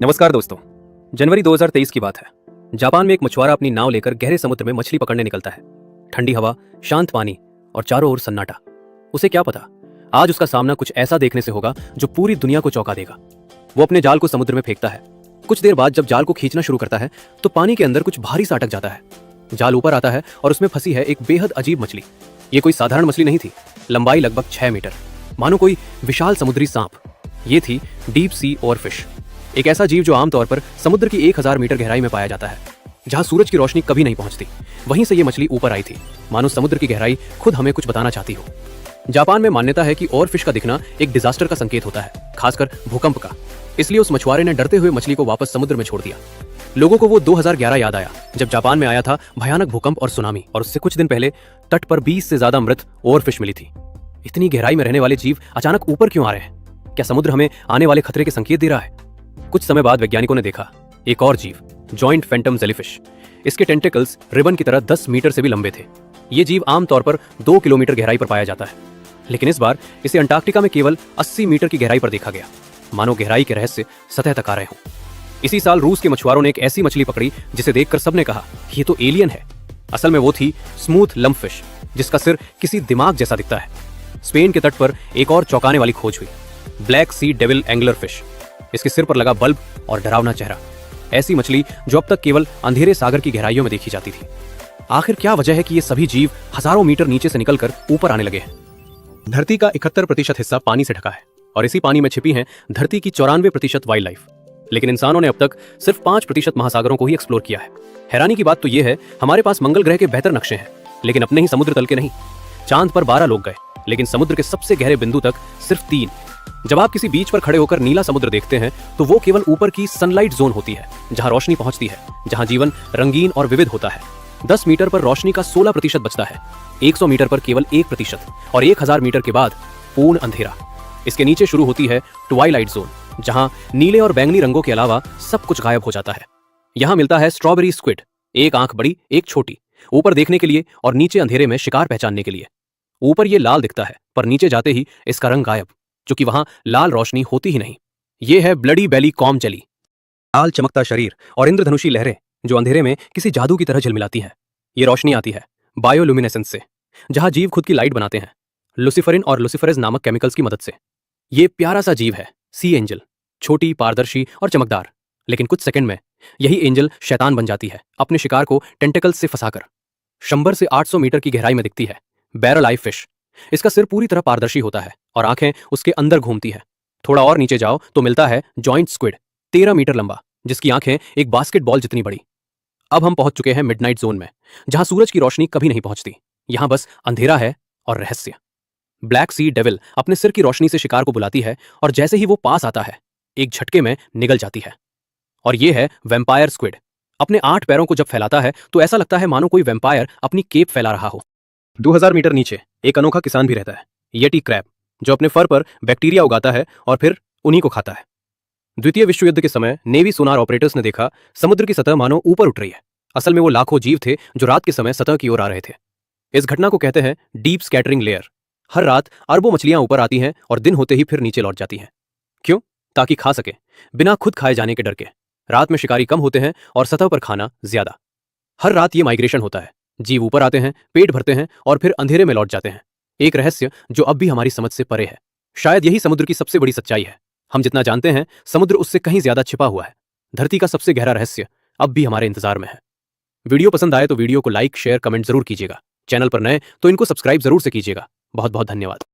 नमस्कार दोस्तों। जनवरी 2023 की बात है। जापान में एक मछुआरा अपनी नाव लेकर गहरे समुद्र में मछली पकड़ने निकलता है। ठंडी हवा, शांत पानी और चारों ओर सन्नाटा। उसे क्या पता, आज उसका सामना कुछ ऐसा देखने से होगा जो पूरी दुनिया को चौंका देगा। वो अपने जाल को समुद्र में फेंकता है। कुछ देर बाद जब जाल को खींचना शुरू करता है तो पानी के अंदर कुछ भारी सा अटक जाता है। जाल ऊपर आता है और उसमें फंसी है एक बेहद अजीब मछली। ये कोई साधारण मछली नहीं थी। लंबाई लगभग 6 मीटर, मानो कोई विशाल समुद्री सांप। ये थी डीप सी ओवरफिश, एक ऐसा जीव जो आमतौर पर समुद्र की 1000 मीटर गहराई में पाया जाता है, जहां सूरज की रोशनी कभी नहीं पहुंचती। वहीं से ये मछली ऊपर आई थी, मानो समुद्र की गहराई खुद हमें कुछ बताना चाहती हो। जापान में मान्यता है कि ओवरफिश का दिखना एक डिजास्टर का संकेत होता है, खासकर भूकंप का। इसलिए उस मछुआरे ने डरते हुए मछली को वापस समुद्र में छोड़ दिया। लोगों को वो 2011 याद आया, जब जापान में आया था भयानक भूकंप और सुनामी, और उससे कुछ दिन पहले तट पर 20 से ज्यादा मृत ओवरफिश मिली थी। इतनी गहराई में रहने वाले जीव अचानक ऊपर क्यों आ रहे हैं? क्या समुद्र हमें आने वाले खतरे के संकेत दे रहा है? कुछ समय बाद वैज्ञानिकों ने देखा एक और जीव, जॉइंट फैंटम जेलीफिश। इसके टेंटिकल्स रिबन की तरह 10 मीटर से भी लंबे थे। ये जीव आमतौर पर 2 किलोमीटर गहराई पर पाया जाता है, लेकिन इस बार इसे अंटार्कटिका में केवल 80 मीटर की गहराई पर देखा गया। मानो गहराई के रहस्य सतह तक आ रहे हों। इसी साल रूस के मछुआरों ने एक ऐसी मछली पकड़ी जिसे देखकर सबने कहा ये तो एलियन है। असल में वो थी स्मूथ लंपफिश, जिसका सिर किसी दिमाग जैसा दिखता है। स्पेन के तट पर एक और चौंकाने वाली खोज हुई, ब्लैक सी डेविल एंगलर फिश। इसके सिर पर लगा बल्ब और डरावना चेहरा। ऐसी मछली जो अब तक केवल अंधेरे सागर की गहराइयों में देखी जाती थी। आखिर क्या वजह है कि ये सभी जीव हजारों मीटर नीचे से निकलकर ऊपर आने लगे हैं? धरती का 71% हिस्सा पानी से ढका है, और इसी पानी में छिपी है धरती की 94% वाइल्ड लाइफ। लेकिन इंसानों ने अब तक सिर्फ 5% महासागरों को ही एक्सप्लोर किया है। हैरानी की बात तो यह है, हमारे पास मंगल ग्रह के बेहतर नक्शे हैं, लेकिन अपने ही समुद्र तल के नहीं। चांद पर 12 लोग गए, लेकिन समुद्र के सबसे गहरे बिंदु तक सिर्फ 3। जब आप किसी बीच पर खड़े होकर नीला समुद्र देखते हैं तो वो केवल ऊपर की सनलाइट जोन होती है, जहां रोशनी पहुंचती है, जहां जीवन रंगीन और विविध होता है। 10 मीटर पर रोशनी का 16% बचता है, 100 मीटर पर केवल 1%, और 1000 मीटर के बाद पूर्ण अंधेरा। इसके नीचे शुरू होती है ट्वाइलाइट जोन, जहां नीले और बैंगनी रंगों के अलावा सब कुछ गायब हो जाता है। यहां मिलता है स्ट्रॉबेरी स्क्विड, एक आंख बड़ी एक छोटी, ऊपर देखने के लिए और नीचे अंधेरे में शिकार पहचानने के लिए। ऊपर ये लाल दिखता है, पर नीचे जाते ही इसका रंग गायब, क्योंकि वहां लाल रोशनी होती ही नहीं। यह है ब्लडी बेली कॉम जेली, लाल चमकता शरीर और इंद्रधनुषी लहरें जो अंधेरे में किसी जादू की तरह झिलमिलाती हैं। ये रोशनी आती है बायोल्यूमिनेसेंस से, जहां जीव खुद की लाइट बनाते हैं, लुसिफरिन और लुसिफरेज नामक केमिकल्स की मदद से। ये प्यारा सा जीव है सी एंजल, छोटी, पारदर्शी और चमकदार। लेकिन कुछ सेकंड में यही एंजल शैतान बन जाती है, अपने शिकार को टेंटिकल्स से फंसाकर। 100 से 800 मीटर की गहराई में दिखती है बैरल आई फिश। इसका सिर पूरी तरह पारदर्शी होता है और आंखें उसके अंदर घूमती है। थोड़ा और नीचे जाओ तो मिलता है जॉइंट स्क्विड, 13 मीटर लंबा, जिसकी आंखें एक बास्केटबॉल जितनी बड़ी। अब हम पहुंच चुके हैं मिडनाइट जोन में, जहां सूरज की रोशनी कभी नहीं पहुंचती। यहां बस अंधेरा है और रहस्य। ब्लैक सी डेविल अपने सिर की रोशनी से शिकार को बुलाती है, और जैसे ही वो पास आता है एक झटके में निगल जाती है। और ये है वैम्पायर स्क्विड। अपने 8 पैरों को जब फैलाता है तो ऐसा लगता है मानो कोई वैम्पायर अपनी केप फैला रहा हो। 2000 मीटर नीचे एक अनोखा किसान भी रहता है, येटी क्रैब, जो अपने फर पर बैक्टीरिया उगाता है और फिर उन्हीं को खाता है। द्वितीय विश्व युद्ध के समय नेवी सोनार ऑपरेटर्स ने देखा समुद्र की सतह मानो ऊपर उठ रही है। असल में वो लाखों जीव थे जो रात के समय सतह की ओर आ रहे थे। इस घटना को कहते हैं डीप स्कैटरिंग लेयर। हर रात अरबों मछलियां ऊपर आती हैं और दिन होते ही फिर नीचे लौट जाती हैं। क्यों? ताकि खा सके, बिना खुद खाए जाने के डर के। रात में शिकारी कम होते हैं और सतह पर खाना ज्यादा। हर रात ये माइग्रेशन होता है, जीव ऊपर आते हैं, पेट भरते हैं और फिर अंधेरे में लौट जाते हैं। एक रहस्य जो अब भी हमारी समझ से परे है। शायद यही समुद्र की सबसे बड़ी सच्चाई है। हम जितना जानते हैं समुद्र उससे कहीं ज्यादा छिपा हुआ है। धरती का सबसे गहरा रहस्य अब भी हमारे इंतजार में है। वीडियो पसंद आए तो वीडियो को लाइक, शेयर, कमेंट जरूर कीजिएगा। चैनल पर नए तो इनको सब्सक्राइब जरूर से कीजिएगा। बहुत बहुत धन्यवाद।